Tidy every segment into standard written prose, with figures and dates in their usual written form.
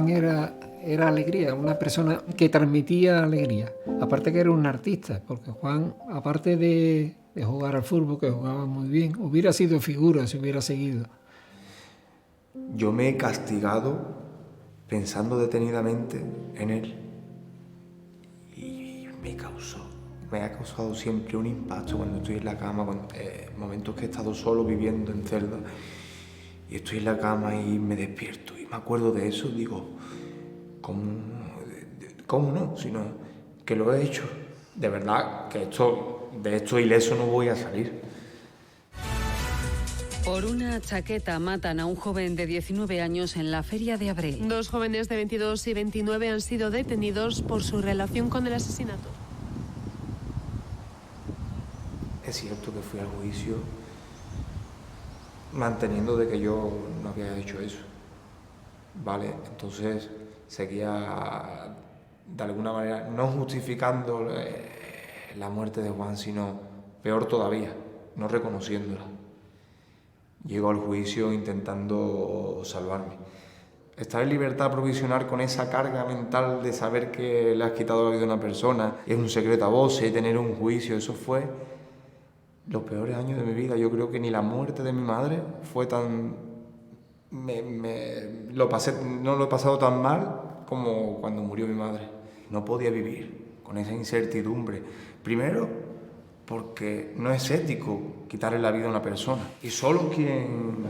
Juan era alegría, una persona que transmitía alegría. Aparte que era un artista, porque Juan, aparte de jugar al fútbol, que jugaba muy bien, hubiera sido figura si hubiera seguido. Yo me he castigado pensando detenidamente en él y me ha causado siempre un impacto cuando estoy en la cama, momentos que he estado solo viviendo en celda y estoy en la cama y me despierto y me acuerdo de eso, digo, ¿cómo no? Sino que lo he hecho. De verdad que de esto ileso no voy a salir. Por una chaqueta matan a un joven de 19 años en la Feria de Abril. 2 jóvenes de 22 y 29 han sido detenidos por su relación con el asesinato. Es cierto que fui al juicio manteniendo de que yo no había hecho eso. Vale, entonces seguía de alguna manera no justificando la muerte de Juan, sino peor todavía, no reconociéndola. Llego al juicio intentando salvarme. Estar en libertad provisional con esa carga mental de saber que le has quitado la vida a una persona, es un secreto a voces, tener un juicio, eso fue los peores años de mi vida. Yo creo que ni la muerte de mi madre fue tan... no lo he pasado tan mal como cuando murió mi madre. No podía vivir con esa incertidumbre. Primero, porque no es ético quitarle la vida a una persona. Y solo quien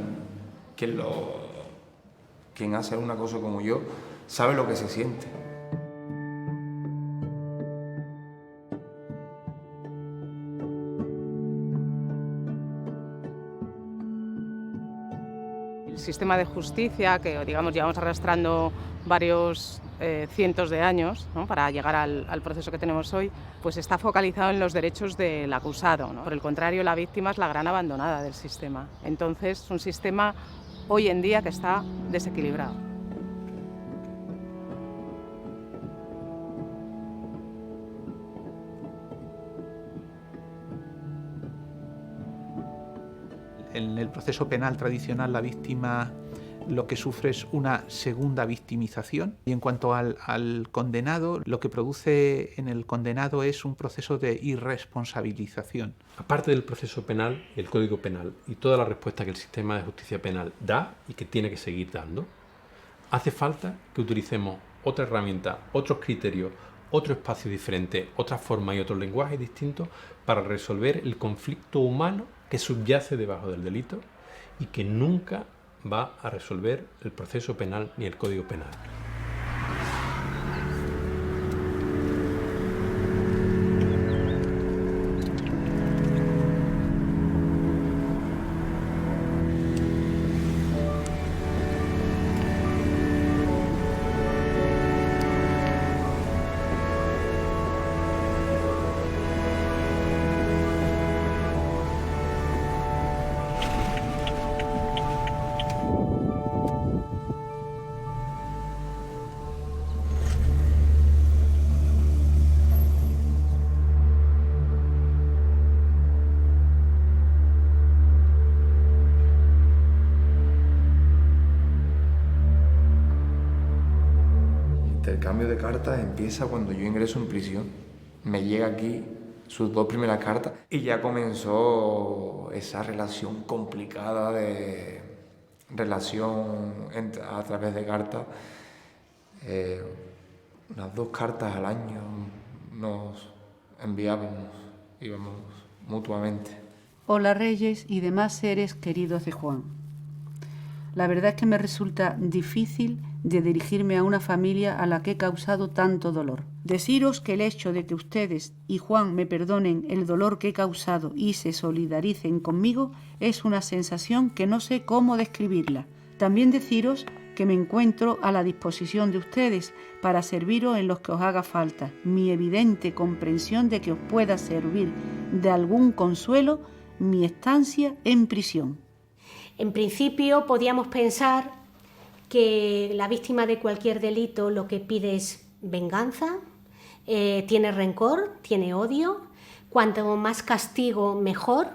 hace una cosa como yo sabe lo que se siente. El sistema de justicia, que digamos llevamos arrastrando varios cientos de años, ¿no?, para llegar al proceso que tenemos hoy, pues está focalizado en los derechos del acusado, ¿no? Por el contrario, la víctima es la gran abandonada del sistema. Entonces, es un sistema hoy en día que está desequilibrado. En el proceso penal tradicional, la víctima lo que sufre es una segunda victimización, y en cuanto al condenado, lo que produce en el condenado es un proceso de irresponsabilización. Aparte del proceso penal, el Código Penal y toda la respuesta que el sistema de justicia penal da y que tiene que seguir dando, hace falta que utilicemos otra herramienta, otros criterios, otro espacio diferente, otra forma y otro lenguaje distinto para resolver el conflicto humano que subyace debajo del delito y que nunca va a resolver el proceso penal ni el Código Penal. El cambio de cartas empieza cuando yo ingreso en prisión. Me llega aquí sus 2 primeras cartas y ya comenzó esa relación complicada de relación a través de cartas. Unas 2 cartas al año nos enviábamos, íbamos mutuamente. Hola Reyes y demás seres queridos de Juan. La verdad es que me resulta difícil de dirigirme a una familia a la que he causado tanto dolor. Deciros que el hecho de que ustedes y Juan me perdonen el dolor que he causado y se solidaricen conmigo es una sensación que no sé cómo describirla. También deciros que me encuentro a la disposición de ustedes para serviros en los que os haga falta. Mi evidente comprensión de que os pueda servir de algún consuelo mi estancia en prisión. En principio podíamos pensar que la víctima de cualquier delito lo que pide es venganza, tiene rencor, tiene odio, cuanto más castigo mejor,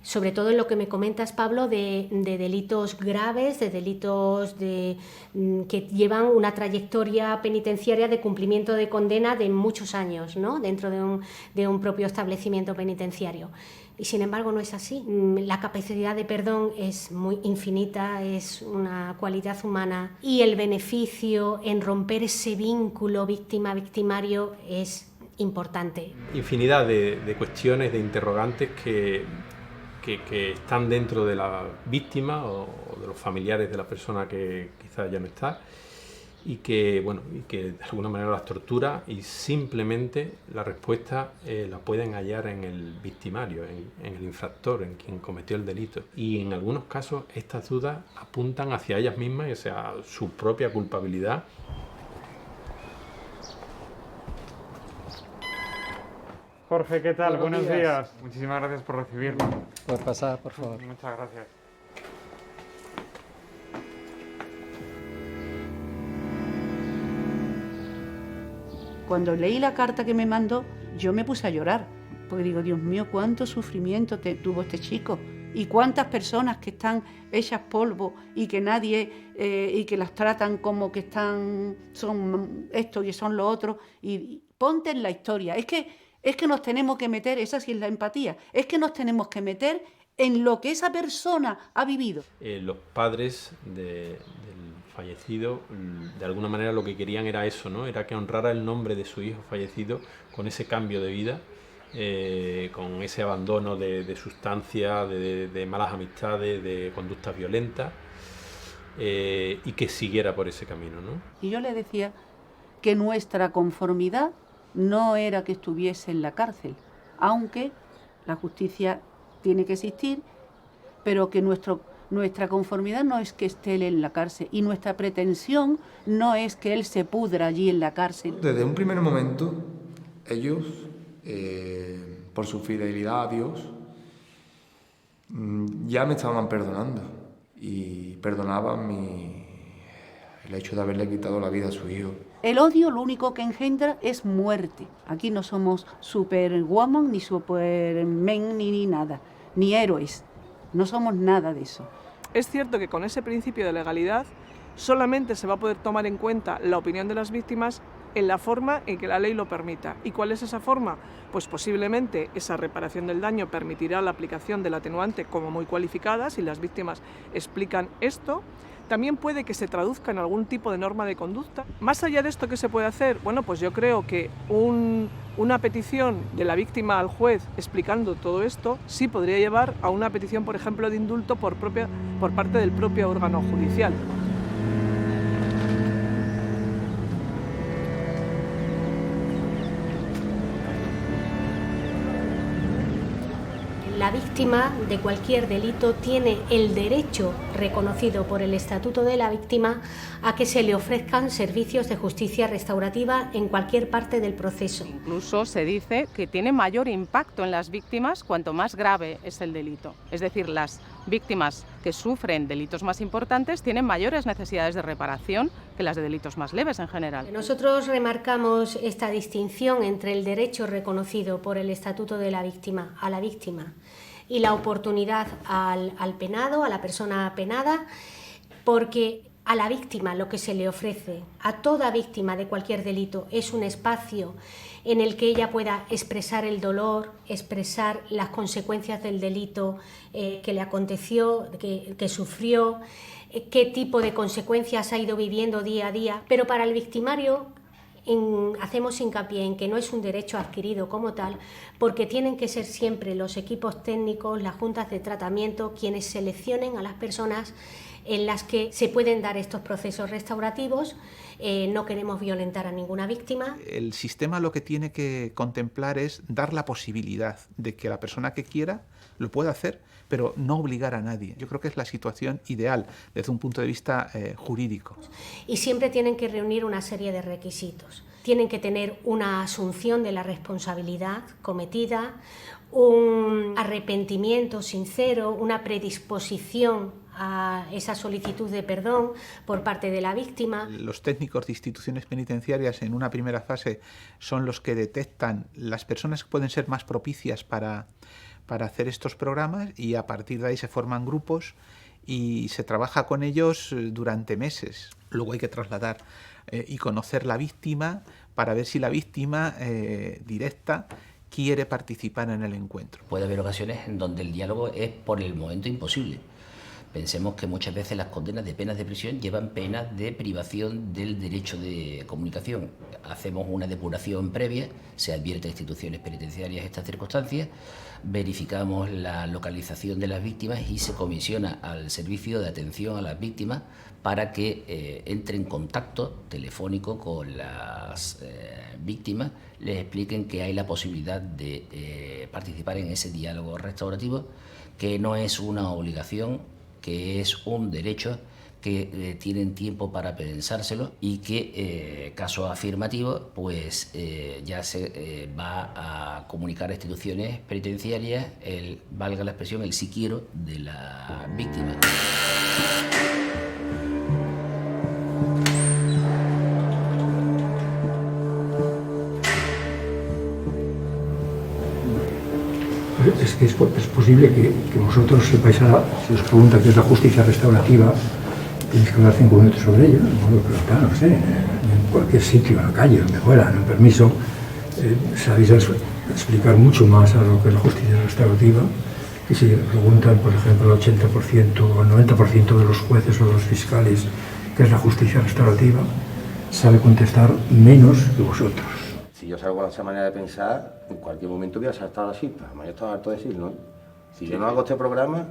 sobre todo en lo que me comentas, Pablo, de delitos graves, de delitos que llevan una trayectoria penitenciaria de cumplimiento de condena de muchos años, ¿no?, dentro de un propio establecimiento penitenciario. Y sin embargo no es así. La capacidad de perdón es muy infinita, es una cualidad humana, y el beneficio en romper ese vínculo víctima-victimario es importante. Infinidad de cuestiones, de interrogantes que están dentro de la víctima o de los familiares de la persona que quizás ya no está, y que de alguna manera las tortura, y simplemente la respuesta la pueden hallar en el victimario, en el infractor, en quien cometió el delito. Y en algunos casos estas dudas apuntan hacia ellas mismas y hacia su propia culpabilidad. Jorge, ¿qué tal? Buenos días. Muchísimas gracias por recibirnos. Puedes pasar, por favor. Muchas gracias. Cuando leí la carta que me mandó, yo me puse a llorar, porque digo, Dios mío, cuánto sufrimiento tuvo este chico, y cuántas personas que están hechas polvo y que nadie, y que las tratan como que son esto y son lo otro, y ponte en la historia. Es que nos tenemos que meter, esa sí es la empatía, es que nos tenemos que meter en lo que esa persona ha vivido. Los padres del fallecido, de alguna manera lo que querían era eso, ¿no? Era que honrara el nombre de su hijo fallecido con ese cambio de vida, con ese abandono de sustancias, de malas amistades, de conductas violentas, y que siguiera por ese camino, ¿no? Y yo le decía que nuestra conformidad no era que estuviese en la cárcel, aunque la justicia tiene que existir, pero que nuestra conformidad no es que esté él en la cárcel, y nuestra pretensión no es que él se pudra allí en la cárcel. Desde un primer momento, ellos, por su fidelidad a Dios, ya me estaban perdonando, y perdonaban el hecho de haberle quitado la vida a su hijo. El odio lo único que engendra es muerte. Aquí no somos superwoman, ni supermen, ni nada, ni héroes. No somos nada de eso. Es cierto que con ese principio de legalidad solamente se va a poder tomar en cuenta la opinión de las víctimas en la forma en que la ley lo permita. ¿Y cuál es esa forma? Pues posiblemente esa reparación del daño permitirá la aplicación del atenuante como muy cualificada, si las víctimas explican esto. También puede que se traduzca en algún tipo de norma de conducta. Más allá de esto, ¿qué se puede hacer? Bueno, pues yo creo que una petición de la víctima al juez explicando todo esto sí podría llevar a una petición, por ejemplo, de indulto por parte del propio órgano judicial. La víctima de cualquier delito tiene el derecho reconocido por el Estatuto de la Víctima a que se le ofrezcan servicios de justicia restaurativa en cualquier parte del proceso. Incluso se dice que tiene mayor impacto en las víctimas cuanto más grave es el delito. Es decir, las víctimas que sufren delitos más importantes tienen mayores necesidades de reparación que las de delitos más leves en general. Nosotros remarcamos esta distinción entre el derecho reconocido por el Estatuto de la Víctima a la víctima y la oportunidad al penado, a la persona penada, porque a la víctima lo que se le ofrece, a toda víctima de cualquier delito, es un espacio en el que ella pueda expresar el dolor, expresar las consecuencias del delito que le aconteció, que sufrió, qué tipo de consecuencias ha ido viviendo día a día. Pero para el victimario hacemos hincapié en que no es un derecho adquirido como tal, porque tienen que ser siempre los equipos técnicos, las juntas de tratamiento, quienes seleccionen a las personas en las que se pueden dar estos procesos restaurativos. No queremos violentar a ninguna víctima. El sistema lo que tiene que contemplar es dar la posibilidad de que la persona que quiera lo pueda hacer, pero no obligar a nadie. Yo creo que es la situación ideal desde un punto de vista jurídico. Y siempre tienen que reunir una serie de requisitos. Tienen que tener una asunción de la responsabilidad cometida, un arrepentimiento sincero, una predisposición a esa solicitud de perdón por parte de la víctima. Los técnicos de instituciones penitenciarias en una primera fase son los que detectan las personas que pueden ser más propicias para para hacer estos programas y a partir de ahí se forman grupos y se trabaja con ellos durante meses. Luego hay que trasladar y conocer la víctima para ver si la víctima directa quiere participar en el encuentro. Puede haber ocasiones en donde el diálogo es por el momento imposible. Pensemos que muchas veces las condenas de penas de prisión llevan penas de privación del derecho de comunicación. Hacemos una depuración previa, se advierte a instituciones penitenciarias estas circunstancias, verificamos la localización de las víctimas y se comisiona al servicio de atención a las víctimas para que entre en contacto telefónico con las víctimas, les expliquen que hay la posibilidad de participar en ese diálogo restaurativo, que no es una obligación, que es un derecho, que tienen tiempo para pensárselo y que, caso afirmativo, pues ya se va a comunicar a instituciones penitenciarias valga la expresión, el si quiero de la víctima. Es que es posible que vosotros sepáis, si os pregunta qué es la justicia restaurativa, tenéis que hablar 5 minutos sobre ello, claro, no sé, en cualquier sitio, en la calle, donde fuera, en un permiso, sabéis explicar mucho más a lo que es la justicia restaurativa, y si preguntan, por ejemplo, el 80% o el 90% de los jueces o de los fiscales qué es la justicia restaurativa, sabe contestar menos que vosotros. Si yo salgo con esa manera de pensar, en cualquier momento voy a saltar a la chispa. Además, yo estaba harto de decirlo, ¿no? Si yo no hago este programa,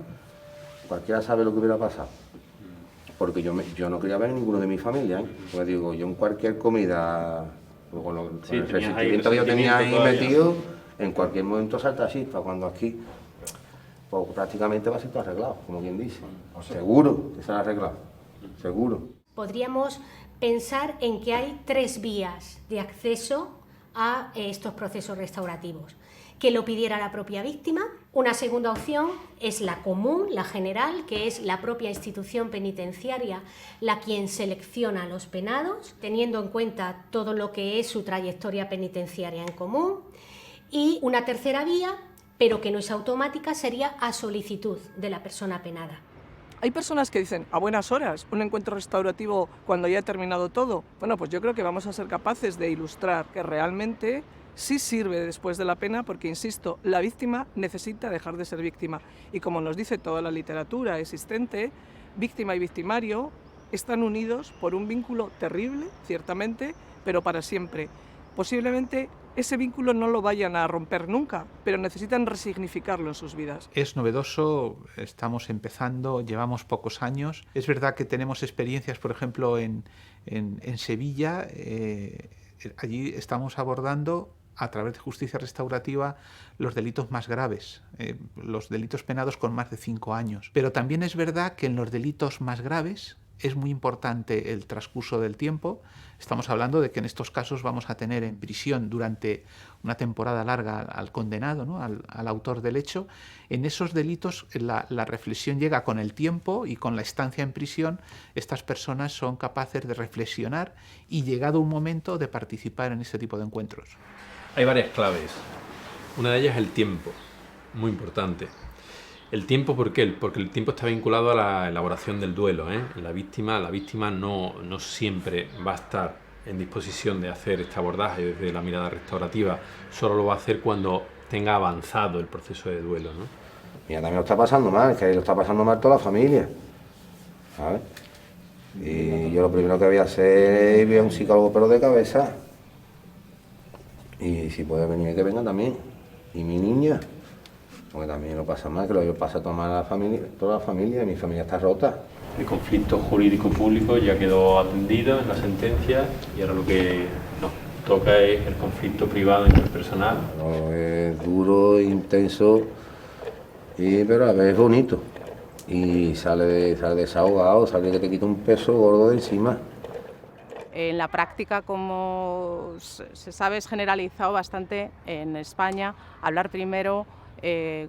cualquiera sabe lo que hubiera pasado. Porque yo no quería ver a ninguno de mi familia, ¿eh? Pues digo, yo en cualquier comida, con el resentimiento que yo tenía ahí metido, en cualquier momento salta la chispa. Cuando aquí, pues prácticamente va a ser todo arreglado, como quien dice. Seguro que será arreglado, seguro. Podríamos pensar en que hay 3 vías de acceso a estos procesos restaurativos. Que lo pidiera la propia víctima. Una segunda opción es la común, la general, que es la propia institución penitenciaria la quien selecciona a los penados, teniendo en cuenta todo lo que es su trayectoria penitenciaria en común. Y una tercera vía, pero que no es automática, sería a solicitud de la persona penada. Hay personas que dicen, a buenas horas, un encuentro restaurativo cuando ya ha terminado todo. Bueno, pues yo creo que vamos a ser capaces de ilustrar que realmente sí sirve después de la pena porque, insisto, la víctima necesita dejar de ser víctima. Y como nos dice toda la literatura existente, víctima y victimario están unidos por un vínculo terrible, ciertamente, pero para siempre. Posiblemente ese vínculo no lo vayan a romper nunca, pero necesitan resignificarlo en sus vidas. Es novedoso, estamos empezando, llevamos pocos años. Es verdad que tenemos experiencias, por ejemplo, en Sevilla. Allí estamos abordando, a través de justicia restaurativa, los delitos más graves, los delitos penados con más de 5 años. Pero también es verdad que en los delitos más graves es muy importante el transcurso del tiempo. Estamos hablando de que en estos casos vamos a tener en prisión durante una temporada larga al condenado, ¿no? al autor del hecho. En esos delitos la reflexión llega con el tiempo y con la estancia en prisión. Estas personas son capaces de reflexionar y, llegado un momento, de participar en este tipo de encuentros. Hay varias claves. Una de ellas es el tiempo, muy importante. El tiempo, ¿por qué? Porque el tiempo está vinculado a la elaboración del duelo, ¿eh? La víctima no siempre va a estar en disposición de hacer este abordaje desde la mirada restaurativa, solo lo va a hacer cuando tenga avanzado el proceso de duelo, ¿no? Mira, también lo está pasando mal, que lo está pasando mal toda la familia, ¿sabes? Y yo lo primero que voy a hacer es ir a un psicólogo pero de cabeza. Y si puede venir, que venga también. Y mi niña, porque también lo pasa mal, que lo pasa toda la familia, mi familia está rota. El conflicto jurídico público ya quedó atendido en la sentencia y ahora lo que nos toca es el conflicto privado interpersonal. Bueno, es duro, intenso, pero a veces es bonito. Y sale desahogado, sale que te quita un peso gordo de encima. En la práctica, como se sabe, es generalizado bastante en España hablar primero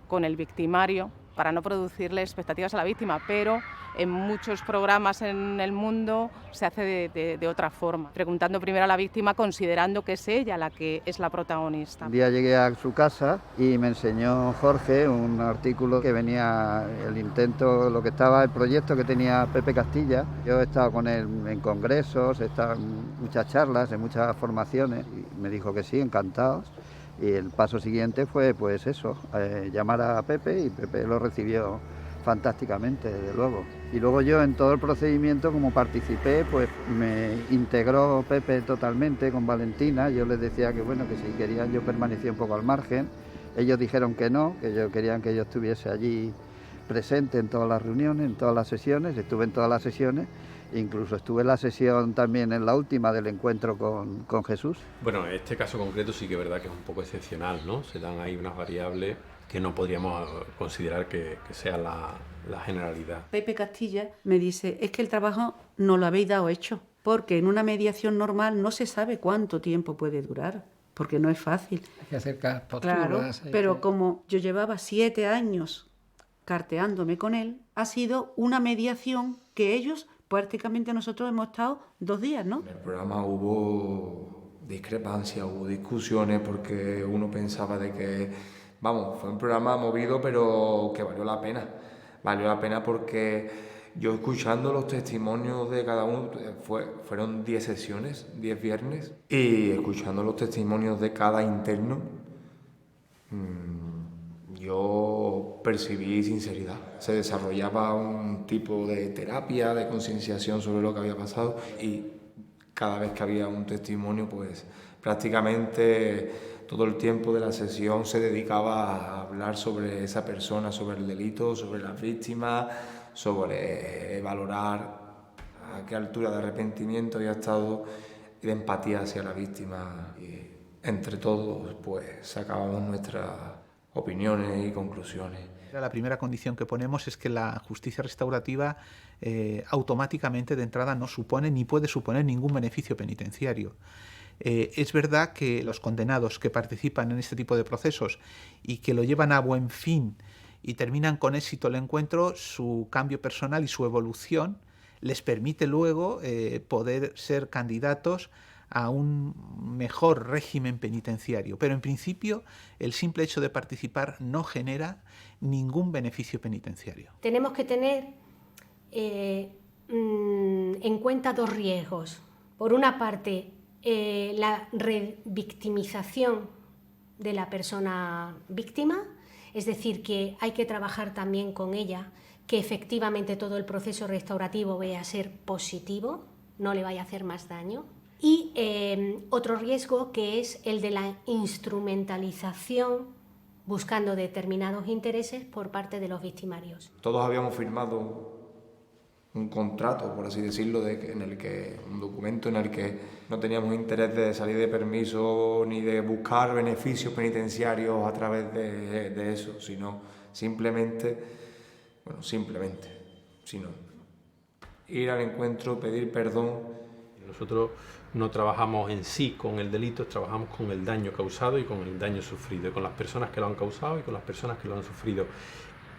con el victimario para no producirle expectativas a la víctima, pero en muchos programas en el mundo se hace de otra forma, preguntando primero a la víctima, considerando que es ella la que es la protagonista. Un día llegué a su casa y me enseñó Jorge un artículo que venía el proyecto que tenía Pepe Castilla. Yo he estado con él en congresos, he estado en muchas charlas, en muchas formaciones, y me dijo que sí, encantados. Y el paso siguiente fue pues eso, llamar a Pepe, y Pepe lo recibió fantásticamente, desde luego. Y luego yo en todo el procedimiento, como participé, pues me integró Pepe totalmente con Valentina. Yo les decía que bueno, que si querían yo permanecía un poco al margen. Ellos dijeron que no, que ellos querían que yo estuviese allí presente en todas las reuniones, en todas las sesiones. Estuve en todas las sesiones. Incluso estuve en la sesión también, en la última del encuentro con Jesús. Bueno, en este caso concreto sí que es verdad que es un poco excepcional, ¿no? Se dan ahí unas variables que no podríamos considerar que sea la generalidad. Pepe Castilla me dice, es que el trabajo no lo habéis dado hecho, porque en una mediación normal no se sabe cuánto tiempo puede durar, porque no es fácil. Hay que hacer posturas. Claro, pero como yo llevaba 7 años carteándome con él, ha sido una mediación que ellos... Prácticamente nosotros hemos estado 2 días, ¿no? En el programa hubo discrepancias, hubo discusiones, porque uno pensaba de que, vamos, fue un programa movido, pero que valió la pena. Valió la pena porque yo, escuchando los testimonios de cada uno, fueron 10 sesiones, 10 viernes, y escuchando los testimonios de cada interno, yo percibí sinceridad. Se desarrollaba un tipo de terapia, de concienciación sobre lo que había pasado, y cada vez que había un testimonio, pues prácticamente todo el tiempo de la sesión se dedicaba a hablar sobre esa persona, sobre el delito, sobre las víctimas, sobre valorar a qué altura de arrepentimiento había estado y de empatía hacia la víctima. Y entre todos, pues sacábamos nuestras opiniones y conclusiones. La primera condición que ponemos es que la justicia restaurativa automáticamente de entrada no supone ni puede suponer ningún beneficio penitenciario. Es verdad que los condenados que participan en este tipo de procesos y que lo llevan a buen fin y terminan con éxito el encuentro, su cambio personal y su evolución les permite luego poder ser candidatos a un mejor régimen penitenciario. Pero en principio el simple hecho de participar no genera ningún beneficio penitenciario. Tenemos que tener en cuenta 2 riesgos. Por una parte, la revictimización de la persona víctima, es decir, que hay que trabajar también con ella, que efectivamente todo el proceso restaurativo vaya a ser positivo, no le vaya a hacer más daño. Y otro riesgo, que es el de la instrumentalización buscando determinados intereses por parte de los victimarios. Todos habíamos firmado un contrato, por así decirlo, un documento en el que no teníamos interés de salir de permiso ni de buscar beneficios penitenciarios a través de eso, sino simplemente ir al encuentro, pedir perdón. Nosotros no trabajamos en sí con el delito, trabajamos con el daño causado y con el daño sufrido, con las personas que lo han causado y con las personas que lo han sufrido.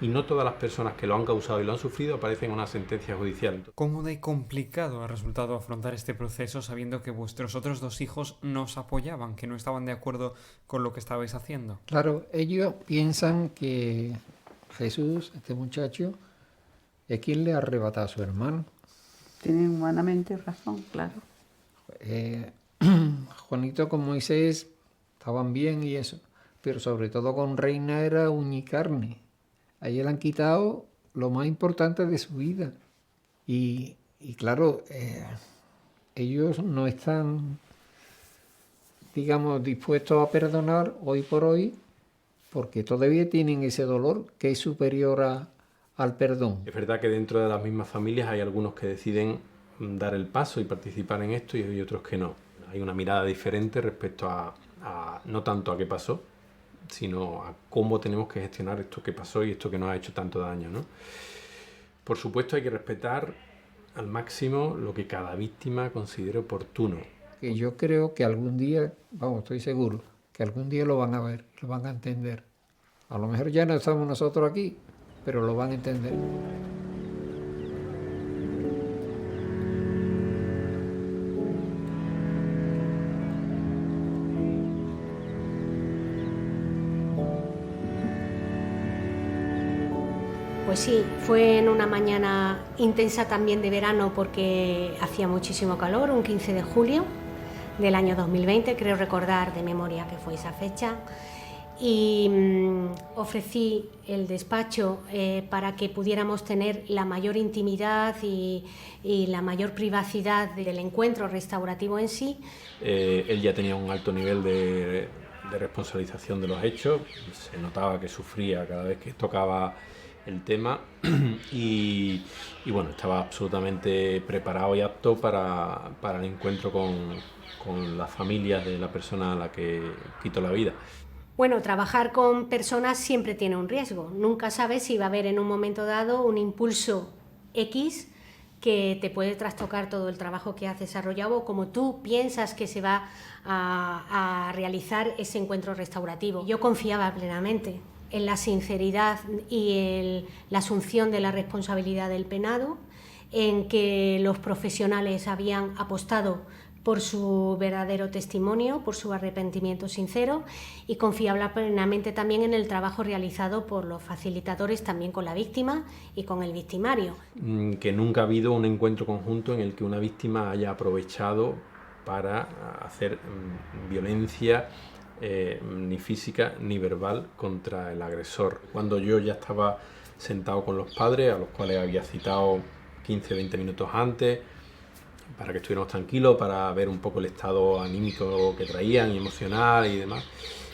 Y no todas las personas que lo han causado y lo han sufrido aparecen en una sentencia judicial. Cómodo y complicado ha resultado afrontar este proceso sabiendo que vuestros otros 2 hijos no os apoyaban, que no estaban de acuerdo con lo que estabais haciendo. Claro, ellos piensan que Jesús, este muchacho, es quien le ha arrebatado a su hermano. Tienen humanamente razón, claro. Juanito con Moisés estaban bien y eso, pero sobre todo con Reina era uña y carne. A ella le han quitado lo más importante de su vida. Y claro, ellos no están, digamos, dispuestos a perdonar hoy por hoy, porque todavía tienen ese dolor que es superior al perdón. Es verdad que dentro de las mismas familias hay algunos que deciden dar el paso y participar en esto y hay otros que no. Hay una mirada diferente respecto a no tanto a qué pasó, sino a cómo tenemos que gestionar esto que pasó y esto que nos ha hecho tanto daño, ¿no? Por supuesto hay que respetar al máximo lo que cada víctima considere oportuno. Que yo creo que algún día, estoy seguro, que algún día lo van a ver, lo van a entender. A lo mejor ya no estamos nosotros aquí, pero lo van a entender. Pues sí, fue en una mañana intensa también de verano porque hacía muchísimo calor, un 15 de julio del año 2020, creo recordar de memoria que fue esa fecha, y ofrecí el despacho para que pudiéramos tener la mayor intimidad y la mayor privacidad del encuentro restaurativo en sí. Él ya tenía un alto nivel de responsabilización de los hechos, se notaba que sufría cada vez que tocaba el tema y bueno, estaba absolutamente preparado y apto para el encuentro con las familias de la persona a la que quitó la vida. Bueno, trabajar con personas siempre tiene un riesgo. Nunca sabes si va a haber en un momento dado un impulso X que te puede trastocar todo el trabajo que has desarrollado o como tú piensas que se va a realizar ese encuentro restaurativo. Yo confiaba plenamente en la sinceridad y la asunción de la responsabilidad del penado, en que los profesionales habían apostado por su verdadero testimonio, por su arrepentimiento sincero, y confiaba plenamente también en el trabajo realizado por los facilitadores, también con la víctima y con el victimario. Que nunca ha habido un encuentro conjunto en el que una víctima haya aprovechado para hacer violencia ni física ni verbal contra el agresor. Cuando yo ya estaba sentado con los padres, a los cuales había citado 15-20 minutos antes, para que estuviéramos tranquilos, para ver un poco el estado anímico que traían y emocional y demás,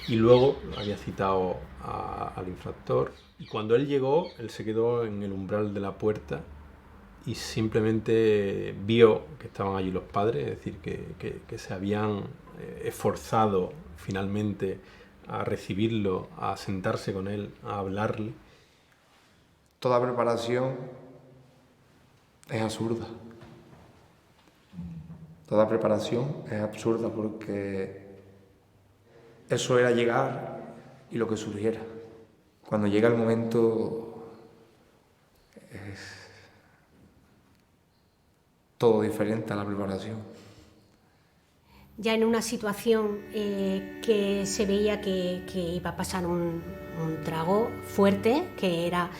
y luego había citado al infractor, y cuando él llegó, él se quedó en el umbral de la puerta y simplemente vio que estaban allí los padres, es decir, que se habían esforzado finalmente a recibirlo, a sentarse con él, a hablarle. Toda preparación es absurda. Toda preparación es absurda porque eso era llegar y lo que surgiera. Cuando llega el momento es todo diferente a la preparación. Ya en una situación que se veía que iba a pasar un trago fuerte, que era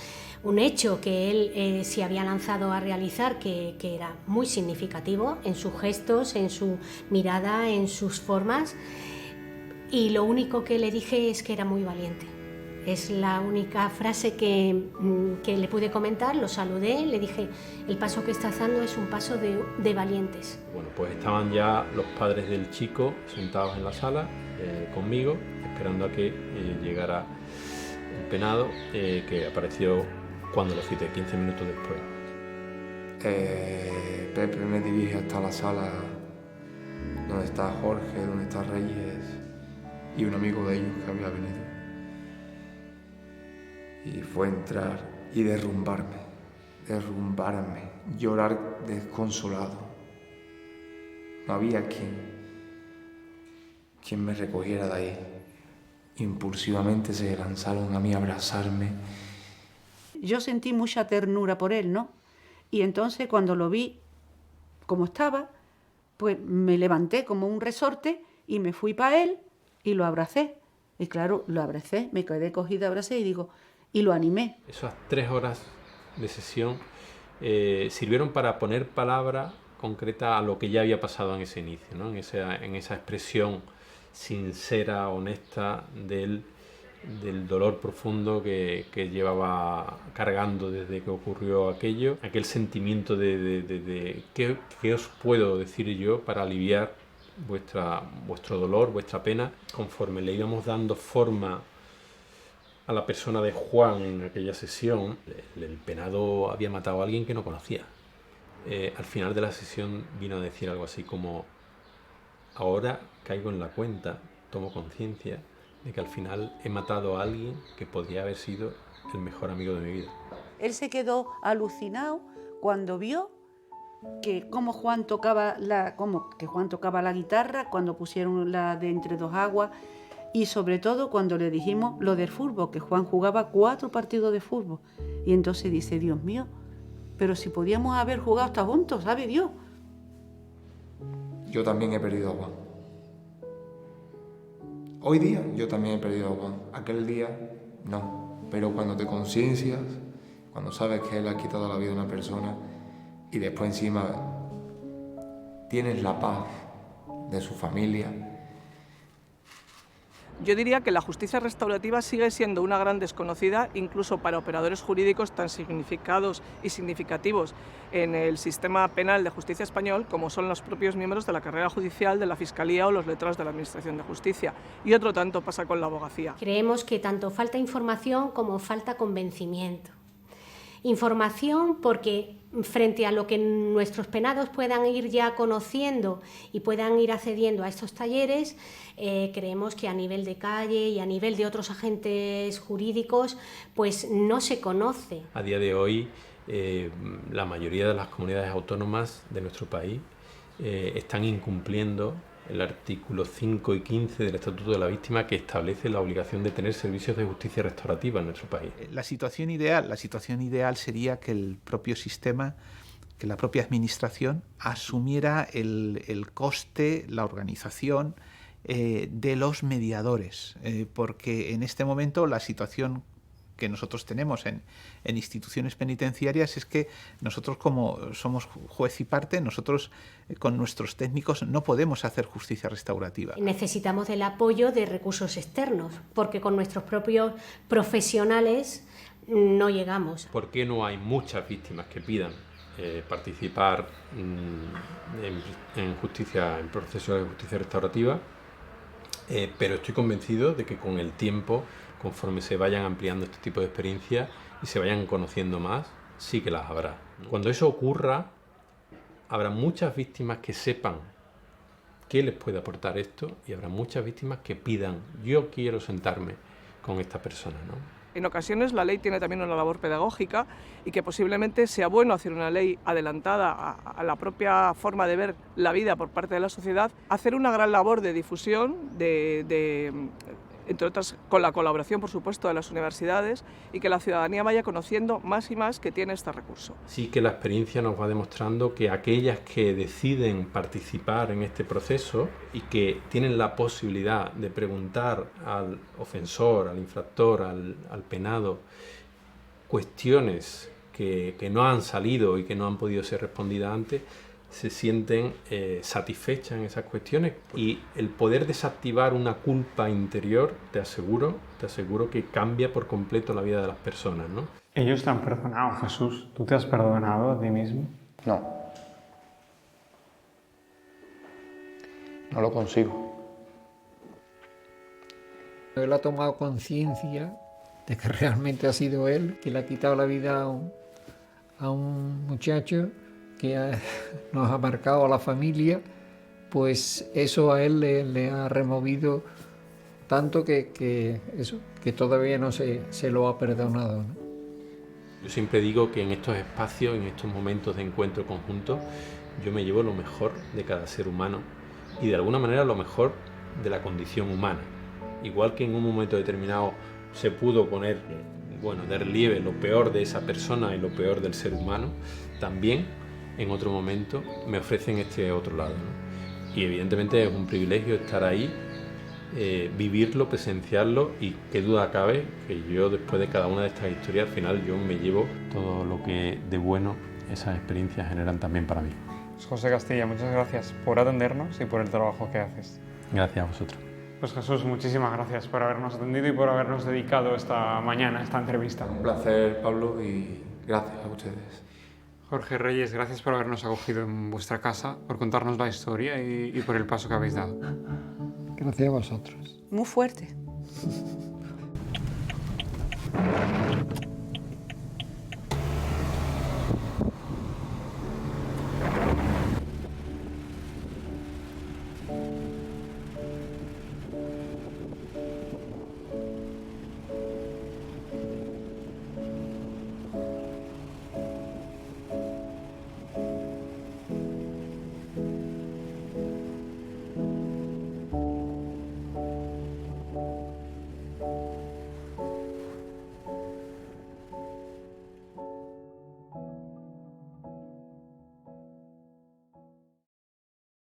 un hecho que él se había lanzado a realizar, que era muy significativo en sus gestos, en su mirada, en sus formas, y lo único que le dije es que era muy valiente. Es la única frase que le pude comentar, lo saludé, le dije, el paso que estás dando es un paso de valientes. Bueno, pues estaban ya los padres del chico sentados en la sala conmigo, esperando a que llegara el penado, que apareció cuando lo cité, 15 minutos después. Pepe me dirige hasta la sala donde está Jorge, donde está Reyes y un amigo de ellos que había venido. Y fue entrar y derrumbarme, llorar desconsolado. No había quien me recogiera de ahí. Impulsivamente se lanzaron a mí a abrazarme. Yo sentí mucha ternura por él, ¿no? Y entonces cuando lo vi como estaba, pues me levanté como un resorte y me fui para él y lo abracé. Y claro, lo abracé, me quedé cogida, abracé y digo... y lo animé. Esas 3 horas de sesión sirvieron para poner palabra concreta a lo que ya había pasado en ese inicio, ¿no? en esa expresión sincera, honesta del dolor profundo que llevaba cargando desde que ocurrió aquello, aquel sentimiento de ¿qué os puedo decir yo para aliviar vuestro dolor, vuestra pena? Conforme le íbamos dando forma a la persona de Juan en aquella sesión, el penado había matado a alguien que no conocía. Al final de la sesión vino a decir algo así como: ahora caigo en la cuenta, tomo conciencia de que al final he matado a alguien que podría haber sido el mejor amigo de mi vida. Él se quedó alucinado cuando vio que cómo Juan tocaba la guitarra, cuando pusieron la de Entre dos aguas, Y sobre todo cuando le dijimos lo del fútbol, que Juan jugaba 4 partidos de fútbol. Y entonces dice, Dios mío, pero si podíamos haber jugado hasta juntos, ¿sabe Dios? Yo también he perdido a Juan. Hoy día yo también he perdido a Juan. Aquel día no. Pero cuando te conciencias, cuando sabes que él ha quitado la vida a una persona y después encima tienes la paz de su familia. Yo diría que la justicia restaurativa sigue siendo una gran desconocida, incluso para operadores jurídicos tan significados y significativos en el sistema penal de justicia español como son los propios miembros de la carrera judicial, de la Fiscalía o los letrados de la Administración de Justicia. Y otro tanto pasa con la abogacía. Creemos que tanto falta información como falta convencimiento. Información porque frente a lo que nuestros penados puedan ir ya conociendo y puedan ir accediendo a estos talleres, creemos que a nivel de calle y a nivel de otros agentes jurídicos pues no se conoce. A día de hoy la mayoría de las comunidades autónomas de nuestro país están incumpliendo el artículo 5 y 15 del Estatuto de la Víctima, que establece la obligación de tener servicios de justicia restaurativa en nuestro país. La situación ideal sería que el propio sistema, que la propia administración asumiera el coste, la organización de los mediadores, porque en este momento la situación que nosotros tenemos en instituciones penitenciarias es que nosotros, como somos juez y parte, nosotros con nuestros técnicos no podemos hacer justicia restaurativa. Necesitamos del apoyo de recursos externos, porque con nuestros propios profesionales no llegamos. ¿Por qué no hay muchas víctimas que pidan participar en procesos de justicia restaurativa? Pero estoy convencido de que con el tiempo, conforme se vayan ampliando este tipo de experiencias y se vayan conociendo más, sí que las habrá. Cuando eso ocurra, habrá muchas víctimas que sepan qué les puede aportar esto y habrá muchas víctimas que pidan, yo quiero sentarme con esta persona, ¿no? En ocasiones la ley tiene también una labor pedagógica y que posiblemente sea bueno hacer una ley adelantada a la propia forma de ver la vida por parte de la sociedad, hacer una gran labor de difusión, entre otras con la colaboración, por supuesto, de las universidades y que la ciudadanía vaya conociendo más y más que tiene este recurso. Sí que la experiencia nos va demostrando que aquellas que deciden participar en este proceso y que tienen la posibilidad de preguntar al ofensor, al infractor, al penado, cuestiones que no han salido y que no han podido ser respondidas antes, se sienten satisfechas en esas cuestiones, y el poder desactivar una culpa interior, te aseguro que cambia por completo la vida de las personas, ¿no? Ellos te han perdonado, Jesús. ¿Tú te has perdonado a ti mismo? No. No lo consigo. Él ha tomado conciencia de que realmente ha sido él que le ha quitado la vida a un muchacho que nos ha marcado a la familia, pues eso a él le ha removido tanto que todavía no se lo ha perdonado, ¿no? Yo siempre digo que en estos espacios, en estos momentos de encuentro conjunto, yo me llevo lo mejor de cada ser humano y de alguna manera lo mejor de la condición humana. Igual que en un momento determinado se pudo poner de relieve lo peor de esa persona y lo peor del ser humano, también en otro momento me ofrecen este otro lado, ¿no? Y evidentemente es un privilegio estar ahí, vivirlo, presenciarlo, y qué duda cabe que yo, después de cada una de estas historias, al final yo me llevo todo lo que de bueno esas experiencias generan también para mí. Pues José Castilla, muchas gracias por atendernos y por el trabajo que haces. Gracias a vosotros. Pues Jesús, muchísimas gracias por habernos atendido y por habernos dedicado esta mañana, esta entrevista. Un placer, Pablo, y gracias a ustedes. Jorge Reyes, gracias por habernos acogido en vuestra casa, por contarnos la historia y por el paso que habéis dado. Gracias a vosotros. Muy fuerte.